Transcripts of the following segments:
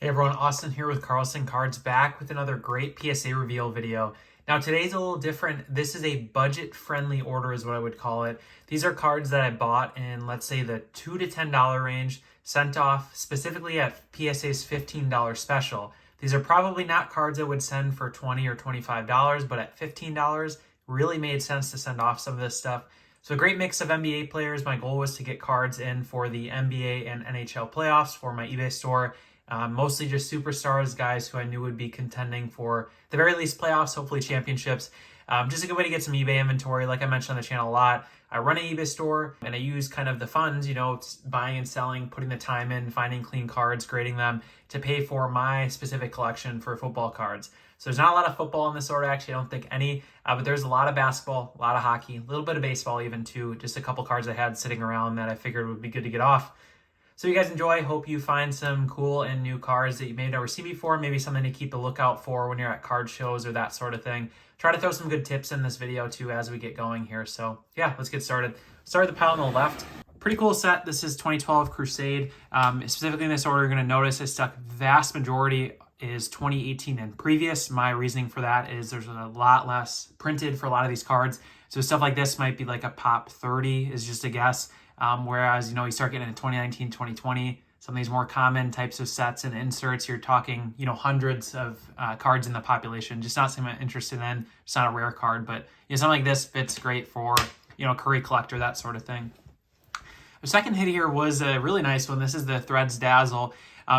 Hey everyone, Austin here with Carlson Cards, back with another great PSA reveal video. Now today's a little different. This is a budget-friendly order is what I would call it. These are cards that I bought in, let's say, the $2 to $10 range, sent off specifically at PSA's $15 special. These are probably not cards I would send for $20 or $25, but at $15, really made sense to send off some of this stuff. So a great mix of NBA players. My goal was to get cards in for the NBA and NHL playoffs for my eBay store. Mostly just superstars, guys who I knew would be contending for the very least playoffs, hopefully championships. Just a good way to get some eBay inventory. Like I mentioned on the channel a lot, I run an eBay store and I use kind of the funds, buying and selling, putting the time in, finding clean cards, grading them to pay for my specific collection for football cards. So there's not a lot of football in this order, actually, I don't think any, but there's a lot of basketball, a lot of hockey, a little bit of baseball even too, just a couple cards I had sitting around that I figured would be good to get off. So you guys enjoy. Hope you find some cool and new cards that you may never see before, maybe something to keep a lookout for when you're at card shows or that sort of thing. Try to throw some good tips in this video too as we get going here. So yeah, let's get started. Start with the pile on the left. Pretty cool set. This is 2012 Crusade. Specifically in this order, you're going to notice I stuck vast majority is 2018 and previous. My reasoning for that is there's a lot less printed for a lot of these cards. So stuff like this might be like a pop 30 is just a guess. Whereas, you start getting into 2019, 2020, some of these more common types of sets and inserts, you're talking, hundreds of cards in the population. Just not something I'm interested in. It's not a rare card, but something like this fits great for, Curry collector, that sort of thing. The second hit here was a really nice one. This is the Threads Dazzle.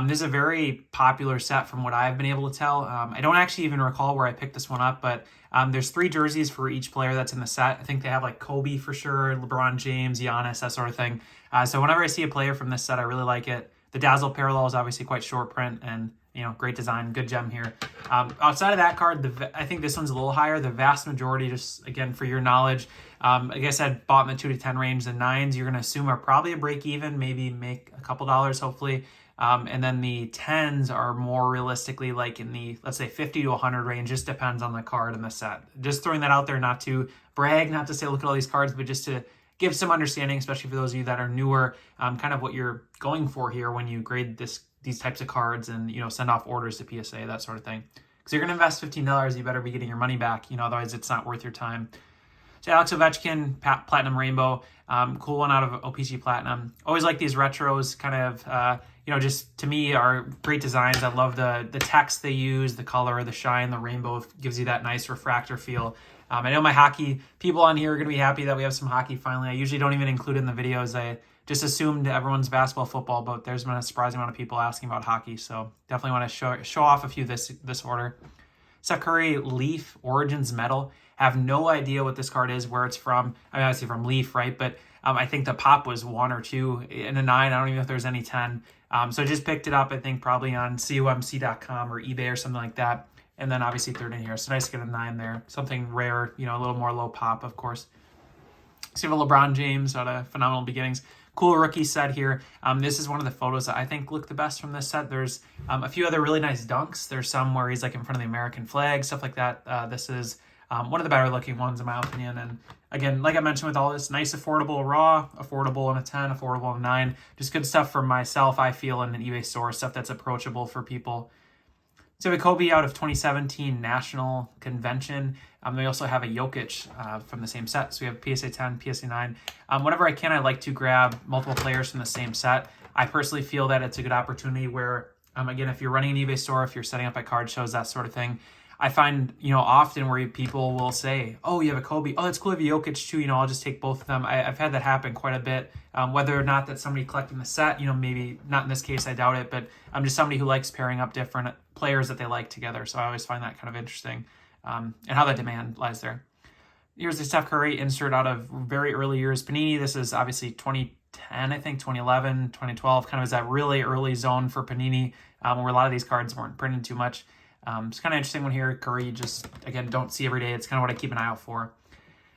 This is a very popular set from what I've been able to tell. I don't actually even recall where I picked this one up, but there's 3 jerseys for each player that's in the set. I think they have like Kobe for sure, LeBron James, Giannis, that sort of thing. So whenever I see a player from this set, I really like it. The Dazzle parallel is obviously quite short print and, great design, good gem here. Outside of that card, I think this one's a little higher. The vast majority, just again, for your knowledge, I guess I bought in the 2 to 10 range. The 9s you're going to assume are probably a break even, maybe make a couple dollars, hopefully. And then the 10s are more realistically like in the, let's say, 50 to 100 range. Just depends on the card and the set. Just throwing that out there, not to brag, not to say look at all these cards, but just to give some understanding, especially for those of you that are newer, kind of what you're going for here when you grade these types of cards and, send off orders to PSA, that sort of thing. Because you're going to invest $15, you better be getting your money back, otherwise it's not worth your time. So Alex Ovechkin, Platinum Rainbow, cool one out of OPC Platinum. Always like these retros, kind of, just to me are great designs. I love the text they use, the color, the shine, the rainbow gives you that nice refractor feel. I know my hockey people on here are going to be happy that we have some hockey finally. I usually don't even include it in the videos. I just assumed everyone's basketball, football, but there's been a surprising amount of people asking about hockey. So definitely want to show off a few this order. Steph Curry Leaf Origins Metal. Have no idea what this card is, where it's from. I mean, obviously from Leaf, right? But I think the pop was 1 or 2 in a 9. I don't even know if there's any 10. So I just picked it up, I think, probably on COMC.com or eBay or something like that. And then obviously third in here. So nice to get a 9 there. Something rare, a little more low pop, of course. So you have a LeBron James out of Phenomenal Beginnings. Cool rookie set here. This is one of the photos that I think look the best from this set. There's a few other really nice dunks. There's some where he's like in front of the American flag, stuff like that. This is one of the better looking ones in my opinion. And again, like I mentioned with all this, nice affordable raw, affordable in a 10, affordable in a 9. Just good stuff for myself, I feel, in an eBay store, stuff that's approachable for people. So we have a Kobe out of 2017 National Convention. We also have a Jokic from the same set. So we have PSA 10, PSA 9. Whenever I can, I like to grab multiple players from the same set. I personally feel that it's a good opportunity where, again, if you're running an eBay store, if you're setting up at card shows, that sort of thing, I find, often where people will say, oh, you have a Kobe. Oh, that's cool. You have a Jokic too. I'll just take both of them. I've had that happen quite a bit. Whether or not that's somebody collecting the set, maybe not in this case, I doubt it, but I'm just somebody who likes pairing up different players that they like together. So I always find that kind of interesting and how that demand lies there. Here's the Steph Curry insert out of very early years. Panini, this is obviously 2010, I think, 2011, 2012, kind of is that really early zone for Panini where a lot of these cards weren't printed too much. It's kind of interesting one here. Curry, just again, don't see every day. It's kind of what I keep an eye out for.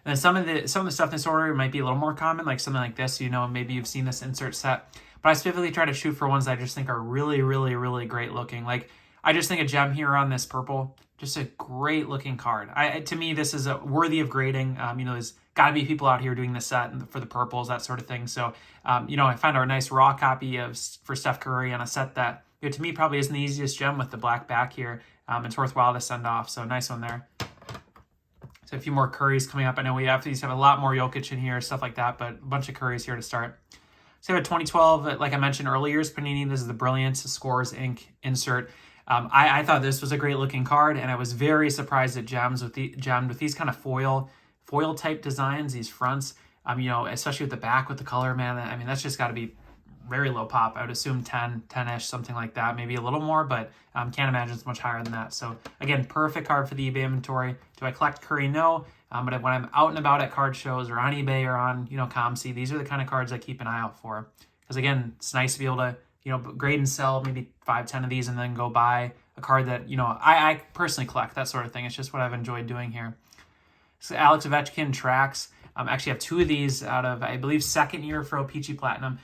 And then some of the stuff in this order might be a little more common, like something like this. Maybe you've seen this insert set, but I specifically try to shoot for ones that I just think are really, really, really great looking. Like I just think a gem here on this purple, just a great looking card. To me, this is worthy of grading. There's got to be people out here doing this set and for the purples, that sort of thing. So, I found a nice raw copy for Steph Curry on a set that to me probably isn't the easiest gem with the black back here. It's worthwhile to send off, so nice one there. So a few more Currys coming up. I know we have a lot more Jokic in here, stuff like that, but a bunch of Currys here to start. So we have a 2012, like I mentioned earlier, is Panini. This is the Brilliance Scores Ink insert. I thought this was a great looking card, and I was very surprised at gemmed with these kind of foil type designs, these fronts. Especially with the back with the color, man. I mean, that's just got to be very low pop. I would assume 10-ish, something like that, maybe a little more, but can't imagine it's much higher than that. So again, perfect card for the eBay inventory. Do I collect Curry? No. But when I'm out and about at card shows or on eBay or on, ComC, these are the kind of cards I keep an eye out for. Because again, it's nice to be able to, grade and sell maybe 5-10 of these and then go buy a card that, I personally collect, that sort of thing. It's just what I've enjoyed doing here. So Alex Ovechkin tracks. Actually have 2 of these out of, I believe, second year for O-Pee-Chee Platinum.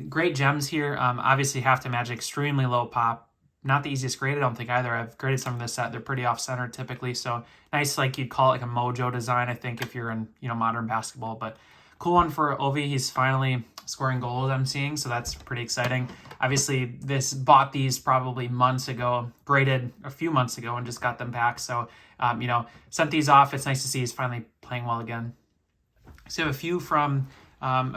Great gems here. Obviously have to imagine extremely low pop. Not the easiest grade, I don't think either. I've graded some of this set. They're pretty off-center typically. So nice, like you'd call it like a mojo design, I think, if you're in, modern basketball. But cool one for Ovi. He's finally scoring goals, I'm seeing. So that's pretty exciting. Obviously, bought these probably months ago, graded a few months ago and just got them back. So, sent these off. It's nice to see he's finally playing well again. So we have a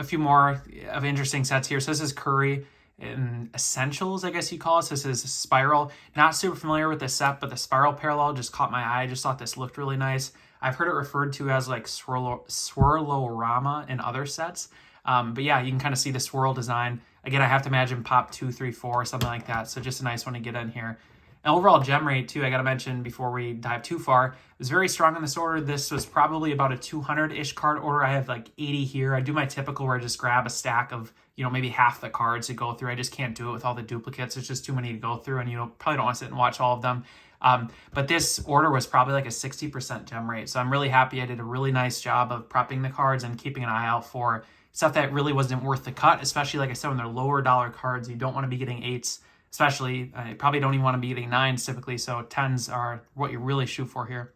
few more of interesting sets here. So this is Curry in Essentials, I guess you call it. So this is Spiral. Not super familiar with this set, but the Spiral parallel just caught my eye. I just thought this looked really nice. I've heard it referred to as like Swirlorama in other sets. But yeah, you can kind of see the swirl design. Again, I have to imagine pop 2, 3, 4, something like that. So just a nice one to get in here. And overall gem rate, too, I got to mention before we dive too far, it was very strong in this order. This was probably about a 200-ish card order. I have like 80 here. I do my typical where I just grab a stack of, maybe half the cards to go through. I just can't do it with all the duplicates. It's just too many to go through, and probably don't want to sit and watch all of them. But this order was probably like a 60% gem rate. So I'm really happy I did a really nice job of prepping the cards and keeping an eye out for stuff that really wasn't worth the cut, especially, like I said, when they're lower dollar cards. You don't want to be getting 8s. Especially, you probably don't even want to be getting 9s typically, so 10s are what you really shoot for here.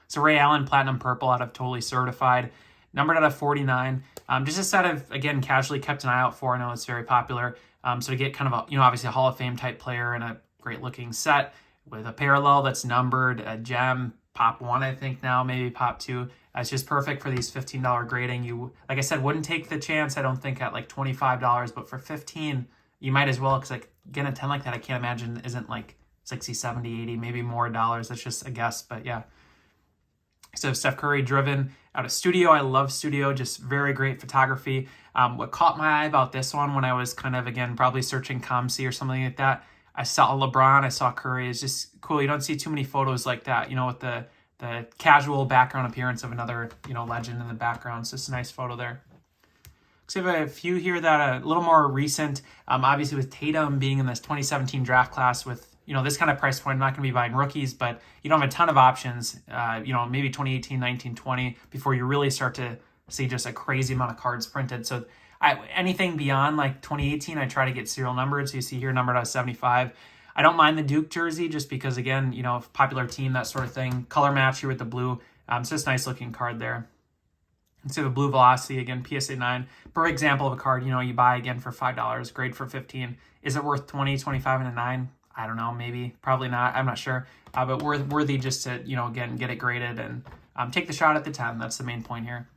So Ray Allen, Platinum Purple out of Totally Certified, numbered out of 49. Just a set of, again, casually kept an eye out for. I know it's very popular. So to get kind of a, obviously a Hall of Fame type player in a great looking set with a parallel that's numbered, a gem, pop 1, I think now, maybe pop 2. It's just perfect for these $15 grading. You, like I said, wouldn't take the chance, I don't think, at like $25, but for $15, you might as well, because like again, a 10 like that, I can't imagine isn't like 60, 70, 80, maybe more dollars. That's just a guess, but yeah. So Steph Curry driven out of Studio. I love Studio, just very great photography. What caught my eye about this one when I was kind of, again, probably searching ComC or something like that, I saw LeBron, I saw Curry. It's just cool. You don't see too many photos like that, with the casual background appearance of another, legend in the background. So it's a nice photo there. So we have a few here that are a little more recent. Obviously with Tatum being in this 2017 draft class with, this kind of price point, I'm not going to be buying rookies, but you don't have a ton of options, maybe 2018, 19, 20, before you really start to see just a crazy amount of cards printed. So anything beyond like 2018, I try to get serial numbered. So you see here numbered out of 75. I don't mind the Duke jersey just because, again, popular team, that sort of thing. Color match here with the blue. It's just a nice looking card there. So the Blue Velocity, again, PSA 9. Perfect example of a card, you buy again for $5, grade for 15. Is it worth 20, 25, and a 9? I don't know, maybe, probably not. I'm not sure. But worthy just to, again, get it graded and take the shot at the 10. That's the main point here.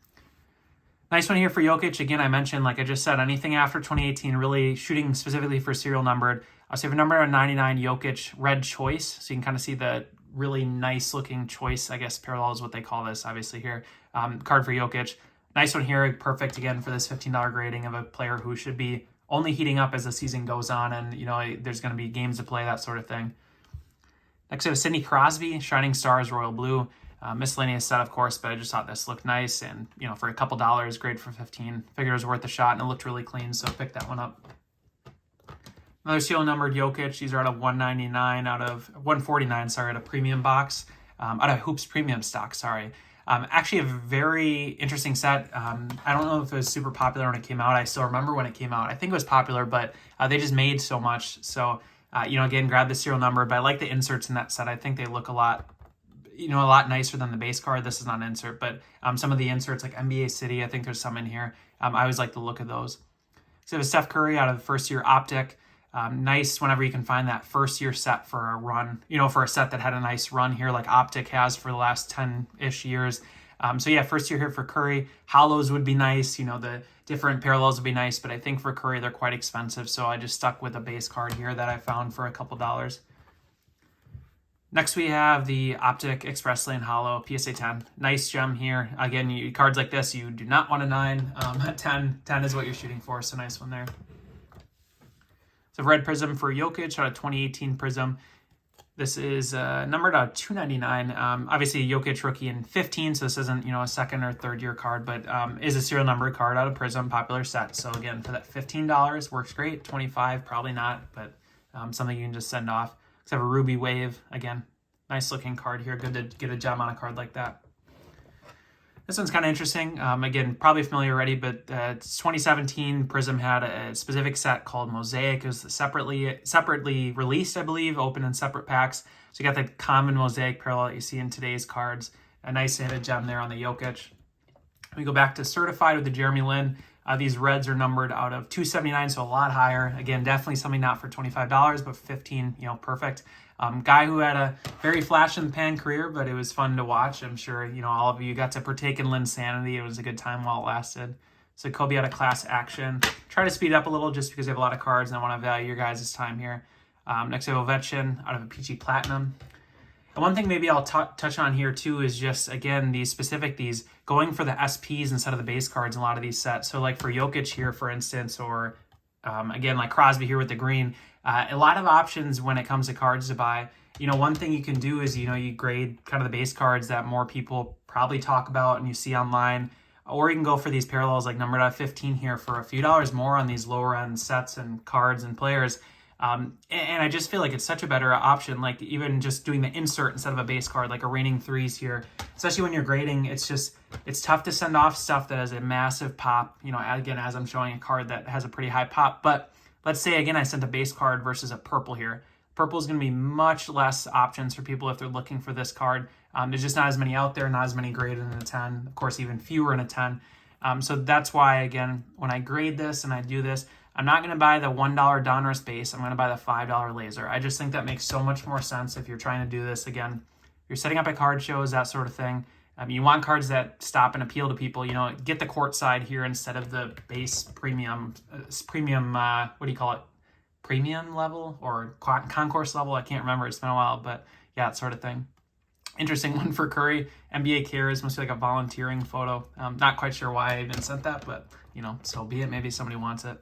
Nice one here for Jokic. Again, I mentioned, like I just said, anything after 2018, really shooting specifically for serial numbered. So you have a number 99 Jokic red choice. So you can kind of see the really nice looking choice, I guess parallel is what they call this, obviously here. Card for Jokic. Nice one here. Perfect, again, for this $15 grading of a player who should be only heating up as the season goes on and, there's going to be games to play, that sort of thing. Next we have Sidney Crosby, Shining Stars, Royal Blue. Miscellaneous set, of course, but I just thought this looked nice. And, for a couple dollars, great for 15. Figured it was worth a shot, and it looked really clean, so pick that one up. Another serial numbered Jokic. These are out of 149, out of 149, sorry, out of premium box. Out of Hoops premium stock, sorry. Actually a very interesting set. I don't know if it was super popular when it came out. I still remember when it came out. I think it was popular, but they just made so much. So, again, grab the serial number, but I like the inserts in that set. I think they look a lot nicer than the base card. This is not an insert, but some of the inserts like NBA City, I think there's some in here. I always like the look of those. So we have Steph Curry out of the first year Optic. Nice whenever you can find that first year set for a run, for a set that had a nice run here like Optic has for the last 10-ish years. So yeah, first year here for Curry. Hollows would be nice, the different parallels would be nice, but I think for Curry they're quite expensive, so I just stuck with a base card here that I found for a couple dollars. Next we have the Optic Express Lane Hollow PSA 10. Nice gem here. Again, cards like this you do not want a 9. 10 is what you're shooting for, so nice one there. So red prism for Jokic out of 2018 prism. This is numbered out of 299. Obviously Jokic rookie in 15, so this isn't a second or third year card, but is a serial number card out of prism, popular set. So again, for that $15 works great. 25 probably not, but something you can just send off. Except for Ruby Wave, again, nice looking card here. Good to get a gem on a card like that. This one's kind of interesting. Again, probably familiar already, but it's 2017. Prism had a specific set called Mosaic. It was separately released, I believe, open in separate packs. So you got the common Mosaic parallel that you see in today's cards. A nice hit gem there on the Jokic. We go back to Certified with the Jeremy Lin. These reds are numbered out of 279, so a lot higher. Again, definitely something not for $25, but 15, perfect. Guy who had a very flash in the pan career, but it was fun to watch. I'm sure, all of you got to partake in Lin's sanity. It was a good time while it lasted. So Kobe out of Class Action. Try to speed up a little just because we have a lot of cards and I want to value your guys' time here. Next we have Ovechkin out of a PG Platinum. And one thing maybe I'll touch on here too is just, again, these going for the SPs instead of the base cards in a lot of these sets. So like for Jokic here, for instance, or again, like Crosby here with the green, a lot of options when it comes to cards to buy. One thing you can do is, you grade kind of the base cards that more people probably talk about and you see online, or you can go for these parallels like numbered out of 15 here for a few dollars more on these lower end sets and cards and players. And I just feel like it's such a better option, like even just doing the insert instead of a base card, like a Raining Threes here, especially when you're grading. It's tough to send off stuff that has a massive pop, again, as I'm showing a card that has a pretty high pop. But let's say, again, I sent a base card versus a purple here. Purple is going to be much less options for people if they're looking for this card. There's just not as many out there, not as many graded in a 10, of course, even fewer in a 10. So that's why, again, when I grade this and I do this, I'm not going to buy the $1 Donruss base. I'm going to buy the $5 laser. I just think that makes so much more sense if you're trying to do this. Again, you're setting up at card shows, that sort of thing. You want cards that stop and appeal to people. Get the court side here instead of the base premium, what do you call it? Premium level or concourse level? I can't remember. It's been a while, but yeah, that sort of thing. Interesting one for Curry. NBA Cares, must be like a volunteering photo. Not quite sure why I even sent that, but so be it. Maybe somebody wants it.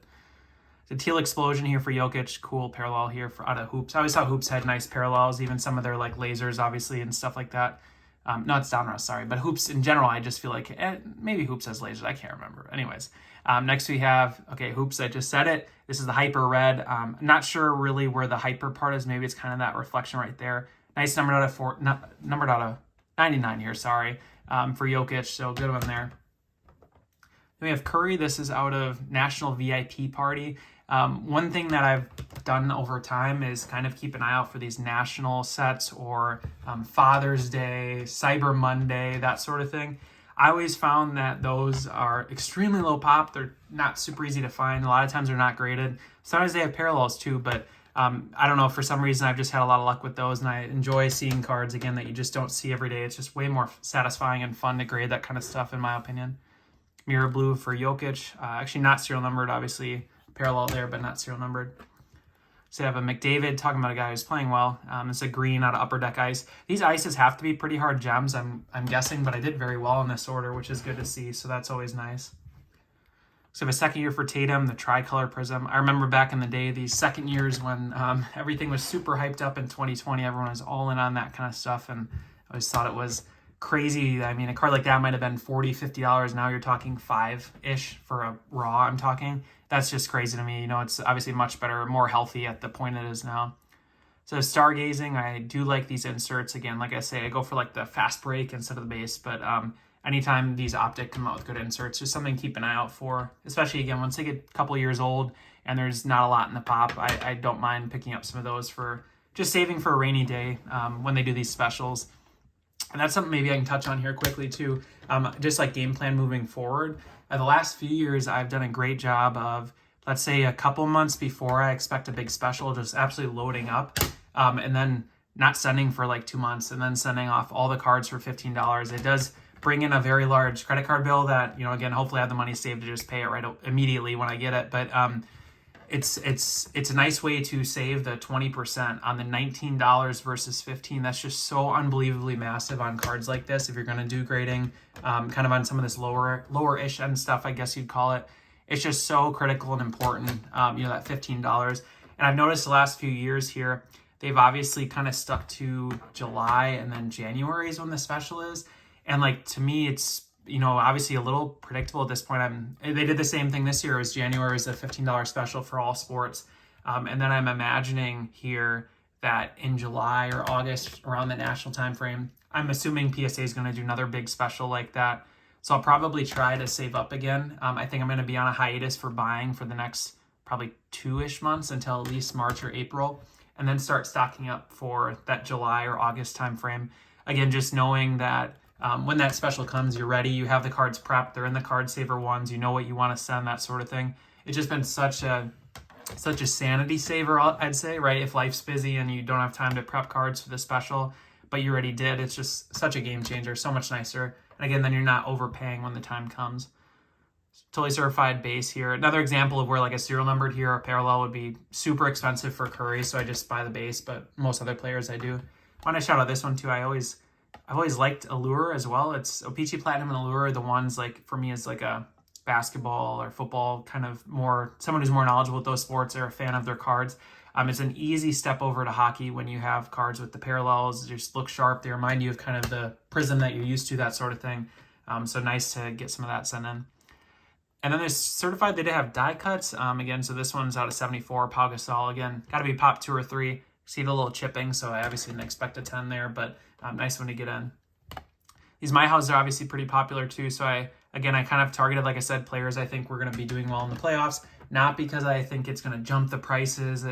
The Teal Explosion here for Jokic, cool parallel here for out of Hoops. I always thought Hoops had nice parallels, even some of their like lasers, obviously, and stuff like that. No, it's Donruss, sorry. But Hoops in general, I just feel like maybe Hoops has lasers. I can't remember. Anyways, next we have, Hoops, I just said it. This is the Hyper Red. I'm not sure really where the Hyper part is. Maybe it's kind of that reflection right there. Nice numbered out of 99 here, sorry, for Jokic. So good one there. Then we have Curry. This is out of National VIP Party. One thing that I've done over time is kind of keep an eye out for these national sets or Father's Day, Cyber Monday, that sort of thing. I always found that those are extremely low pop. They're not super easy to find. A lot of times they're not graded. Sometimes they have parallels too, but I don't know, for some reason I've just had a lot of luck with those, and I enjoy seeing cards, again, that you just don't see every day. It's just way more satisfying and fun to grade that kind of stuff, in my opinion. Mirror Blue for Jokic. Actually not serial numbered, obviously. Parallel there, but not serial numbered. So I have a McDavid, talking about a guy who's playing well. It's a green out of Upper Deck Ice. These ices have to be pretty hard gems, I'm guessing, but I did very well in this order, which is good to see, so that's always nice. So I have a second year for Tatum, the Tricolor Prism. I remember back in the day, these second years when everything was super hyped up in 2020. Everyone was all in on that kind of stuff, and I always thought it was crazy. I mean, a card like that might have been $40, $50. Now you're talking $5-ish for a raw, I'm talking. That's just crazy to me. It's obviously much better, more healthy at the point it is now. So stargazing, I do like these inserts. Again, like I say, I go for like the fast break instead of the base, but anytime these Optic come out with good inserts, just something to keep an eye out for, especially, again, once they get a couple years old and there's not a lot in the pop, I don't mind picking up some of those for just saving for a rainy day when they do these specials. And that's something maybe I can touch on here quickly too, just like game plan moving forward. The last few years, I've done a great job of let's say a couple months before I expect a big special, just absolutely loading up, and then not sending for like 2 months and then sending off all the cards for $15. It does bring in a very large credit card bill that, again, hopefully I have the money saved to just pay it right immediately when I get it. But it's a nice way to save the 20% on the $19 versus $15. That's just so unbelievably massive on cards like this. If you're going to do grading, kind of on some of this lower-ish end stuff, I guess you'd call it. It's just so critical and important, that $15. And I've noticed the last few years here, they've obviously kind of stuck to July and then January is when the special is. And like, to me, it's, obviously a little predictable at this point. They did the same thing this year. It was January is a $15 special for all sports. And then I'm imagining here that in July or August, around the national time frame, I'm assuming PSA is going to do another big special like that. So I'll probably try to save up again. I think I'm going to be on a hiatus for buying for the next probably 2-ish months until at least March or April, and then start stocking up for that July or August time frame. Again, just knowing that when that special comes, you're ready, you have the cards prepped, they're in the card saver ones, you know what you want to send, that sort of thing. It's just been such a sanity saver, I'd say, right? If life's busy and you don't have time to prep cards for the special, but you already did, it's just such a game changer, so much nicer. And again, then you're not overpaying when the time comes. Totally certified base here. Another example of where like a serial numbered here or parallel would be super expensive for Curry, so I just buy the base, but most other players I do. I want to shout out this one too. I've always liked Allure as well. It's O-Pee-Chee Platinum and Allure are the ones, like, for me, is like a basketball or football kind of more, someone who's more knowledgeable with those sports or a fan of their cards. It's an easy step over to hockey when you have cards with the parallels. They just look sharp. They remind you of kind of the prism that you're used to, that sort of thing. So nice to get some of that sent in. And then there's certified, they did have die cuts. Again, so this one's out of 74, Pau Gasol. Again, got to be pop 2 or 3. See the little chipping, so I obviously didn't expect a 10 there, but nice one to get in. These My House are obviously pretty popular too, so I kind of targeted, like I said, players I think we're going to be doing well in the playoffs, not because I think it's going to jump the prices.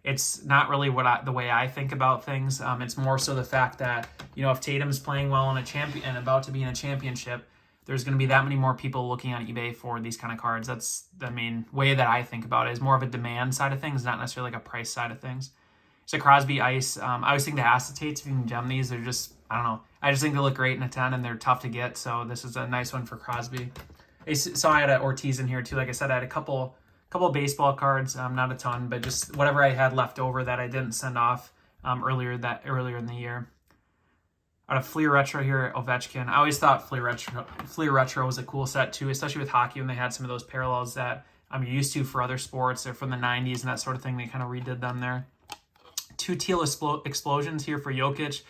It's not really the way I think about things. It's more so the fact that, if Tatum's playing well in a champion and about to be in a championship, there's going to be that many more people looking on eBay for these kind of cards. That's the main way that I think about it, is more of a demand side of things, not necessarily like a price side of things. It's a Crosby Ice. I always think the acetates, if you can gem these, they're just, I don't know. I just think they look great in a 10 and they're tough to get. So this is a nice one for Crosby. So I had an Ortiz in here too. Like I said, I had a couple baseball cards, not a ton, but just whatever I had left over that I didn't send off earlier in the year. Out of Fleer Retro here, Ovechkin. I always thought Fleer Retro was a cool set too, especially with hockey when they had some of those parallels that I'm used to for other sports. They're from the 90s and that sort of thing. They kind of redid them there. 2 teal explosions here for Jokic.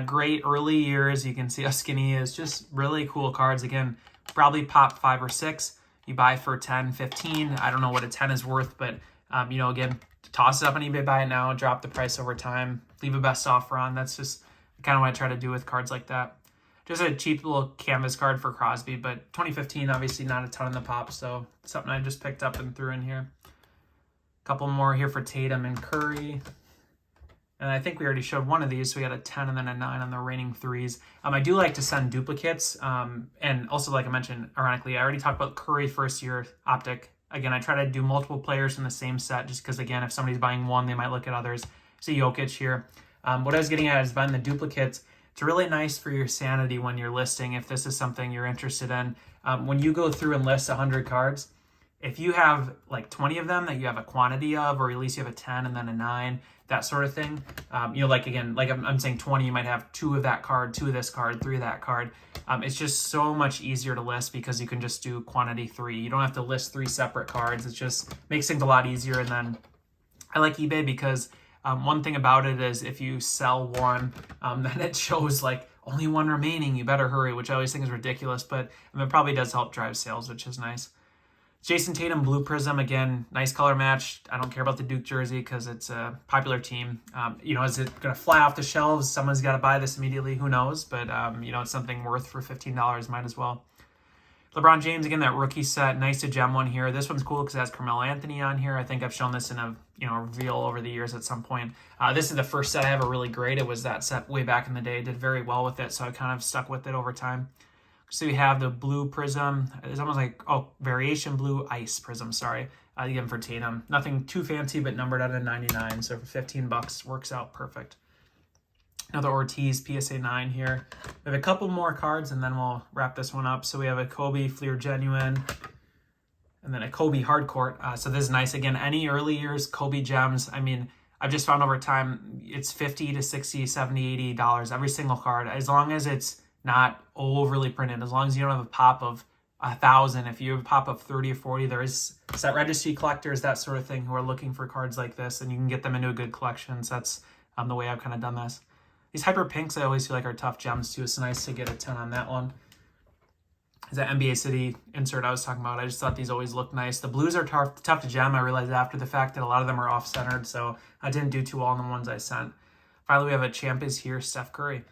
Great early years. You can see how skinny he is. Just really cool cards. Again, probably pop 5 or 6. You buy for 10, 15. I don't know what a 10 is worth, but again, toss it up on eBay, buy it now, drop the price over time, leave a best offer on. That's just kind of what I try to do with cards like that. Just a cheap little canvas card for Crosby, but 2015, obviously not a ton in the pop, so something I just picked up and threw in here. A couple more here for Tatum and Curry. And I think we already showed one of these, so we got a 10 and then a 9 on the remaining 3s. I do like to send duplicates, and also, like I mentioned, ironically, I already talked about Curry first year optic. Again, I try to do multiple players in the same set, just because, again, if somebody's buying one, they might look at others. See Jokic here. What I was getting at is buying the duplicates. It's really nice for your sanity when you're listing, if this is something you're interested in. When you go through and list 100 cards, if you have like 20 of them that you have a quantity of, or at least you have a 10 and then a 9, that sort of thing. Like I'm saying 20, you might have 2 of that card, 2 of this card, 3 of that card. It's just so much easier to list because you can just do quantity 3. You don't have to list 3 separate cards. It just makes things a lot easier. And then I like eBay because one thing about it is if you sell one, then it shows like only one remaining, you better hurry, which I always think is ridiculous, but it probably does help drive sales, which is nice. Jason Tatum, Blue Prism, again, nice color match. I don't care about the Duke jersey because it's a popular team. Is it going to fly off the shelves? Someone's got to buy this immediately. Who knows? But, it's something worth for $15. Might as well. LeBron James, again, that rookie set. Nice to gem one here. This one's cool because it has Carmelo Anthony on here. I think I've shown this in a reveal over the years at some point. This is the first set I ever really graded. Was that set way back in the day. Did very well with it, so I kind of stuck with it over time. So we have the Blue Prism. It's almost like, variation blue ice prism, sorry. Again, for Tatum. Nothing too fancy, but numbered out of 99. So for $15, works out perfect. Another Ortiz PSA 9 here. We have a couple more cards, and then we'll wrap this one up. So we have a Kobe Fleer Genuine, and then a Kobe Hardcourt. So this is nice. Again, any early years Kobe gems, I mean, I've just found over time it's $50 to $60, $70, $80 every single card, as long as it's not overly printed, as long as you don't have a pop of 1,000. If you have a pop of 30 or 40, there is set registry collectors, that sort of thing, who are looking for cards like this, and you can get them into a good collection. So that's the way I've kind of done this. These Hyper Pinks I always feel like are tough gems too. It's nice to get a 10 on that one. Is that NBA City insert I was talking about? I just thought these always look nice. The blues are tough to gem. I realized after the fact that a lot of them are off-centered, so I didn't do too well on the ones I sent. Finally, we have a Champ is Here, Steph Curry.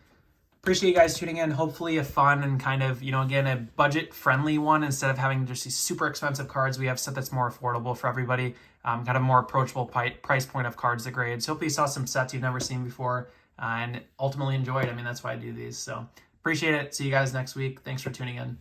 Appreciate you guys tuning in. Hopefully a fun and kind of, again, a budget-friendly one. Instead of having just these super expensive cards, we have stuff that's more affordable for everybody. Kind of more approachable price point of cards to grade. So hopefully you saw some sets you've never seen before and ultimately enjoyed. I mean, that's why I do these. So appreciate it. See you guys next week. Thanks for tuning in.